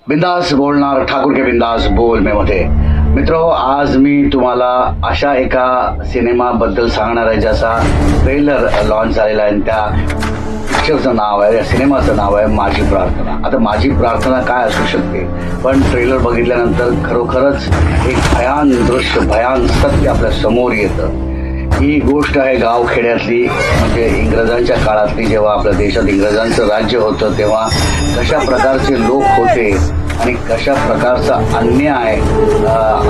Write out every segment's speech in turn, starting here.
बिंदास बोलणार ठाकूर के बिंदास बोल में मध्ये मित्रो, आज मी तुम्हाला अशा एका सिनेमाबद्दल सांगणार आहे ज्याचा ट्रेलर लॉन्च झालेला आहे. त्या पिक्चरचं नाव आहे, या सिनेमाचं नाव आहे माझी प्रार्थना. आता माझी प्रार्थना काय असू शकते, पण ट्रेलर बघितल्यानंतर खरोखरच एक भयान दृश्य, भयान सत्य आपल्या समोर येतं. ही गोष्ट आहे गावखेड्यातली, म्हणजे इंग्रजांच्या काळातली. जेव्हा आपल्या देशात इंग्रजांचं राज्य होतं तेव्हा कशा प्रकारचे लोक होते आणि कशा प्रकारचा अन्याय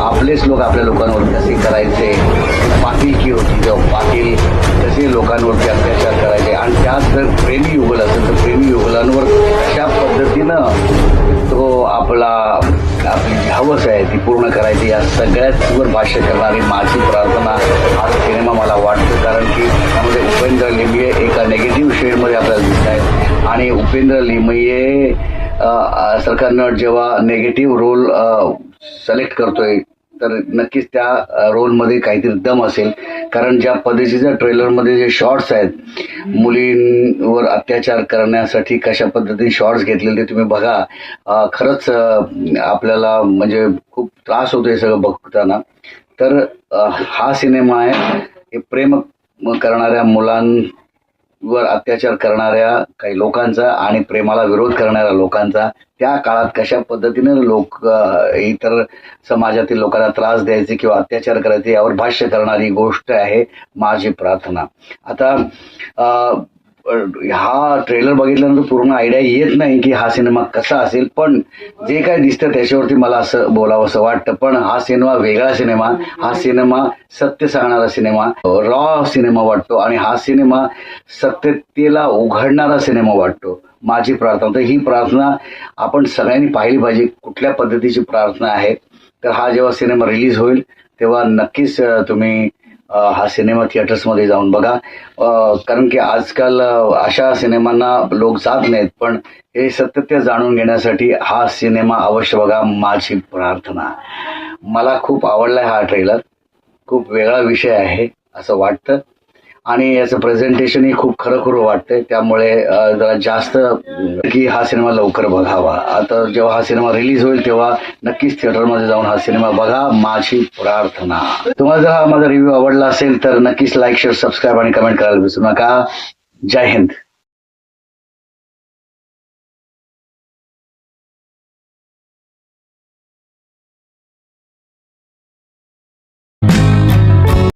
आपलेच लोक आपल्या लोकांवर कसे करायचे. पाटीलकी होती तेव्हा पाटील कसे लोकांवरती अत्याचार करायचे, आणि त्यात जर प्रेमी युगल असेल तर प्रेमी युगलांवर कशा पद्धतीनं तो आपली जी हवस आहे ती पूर्ण करायची, या सगळ्यावर भाष्य करणारी माझी प्रार्थना हा सिनेमा मला वाटतं. कारण की त्यामध्ये उपेंद्र लिमये एका नेगेटिव्ह शेडमध्ये आपल्याला दिसत आहे, आणि उपेंद्र लिमये सरकारनं जेव्हा नेगेटिव्ह रोल सिलेक्ट करतोय तर नक्कीच त्या रोलमध्ये काहीतरी दम असेल. कारण ज्या पद्धतीच्या ट्रेलरमध्ये जे शॉर्ट्स आहेत, मुलींवर अत्याचार करण्यासाठी कशा पद्धतीने शॉर्ट्स घेतलेले ते तुम्ही बघा. खरंच आपल्याला म्हणजे खूप त्रास होतो हे सगळं बघताना. तर हा सिनेमा आहे हे प्रेम करणाऱ्या मुलांवर अत्याचार करणाऱ्या काही लोकांचा आणि प्रेमाला विरोध करणाऱ्या लोकांचा. त्या काळात कशा पद्धतीने लोक इतर समाजातील लोकांना त्रास द्यायचे किंवा अत्याचार करायचे यावर भाष्य करणारी गोष्ट आहे माझी प्रार्थना. आता हा ट्रेलर बघितल्यानंतर पूर्ण आयडिया येत नाही की हा सिनेमा कसा असेल, पण जे काय दिसतं त्याच्यावरती मला असं बोलावं असं वाटतं. पण हा सिनेमा वेगळा सिनेमा, हा सिनेमा सत्य सांगणारा सिनेमा, रॉ सिनेमा वाटतो, आणि हा सिनेमा सत्यतेला उघडणारा सिनेमा वाटतो. माझी प्रार्थना, तर ही प्रार्थना आपण सगळ्यांनी पाहिली पाहिजे. कुठल्या पद्धतीची प्रार्थना आहे, तर हा जेव्हा सिनेमा रिलीज होईल तेव्हा नक्कीच तुम्ही हा सिनेमा थिएटर्समध्ये जाऊन बघा. कारण की आजकाल अशा सिनेमांना लोक जात नाहीत, पण हे सत्य जाणून घेण्यासाठी हा सिनेमा अवश्य बघा, माझी प्रार्थना. मला खूप आवडलाय हा ट्रेलर. खूप वेगळा विषय आहे असं वाटतं, आणि याचं प्रेझेंटेशनही खूप खरं वाटतंय. त्यामुळे जरा जास्त की हा सिनेमा लवकर बघावा. आता जेव्हा हा सिनेमा रिलीज होईल तेव्हा नक्कीच थिएटरमध्ये जाऊन हा सिनेमा बघा, माझी प्रार्थना. तुम्हाला जर हा माझा रिव्ह्यू आवडला असेल तर नक्कीच लाईक, शेअर, सबस्क्राईब आणि कमेंट करायला विसरू नका. जय हिंद.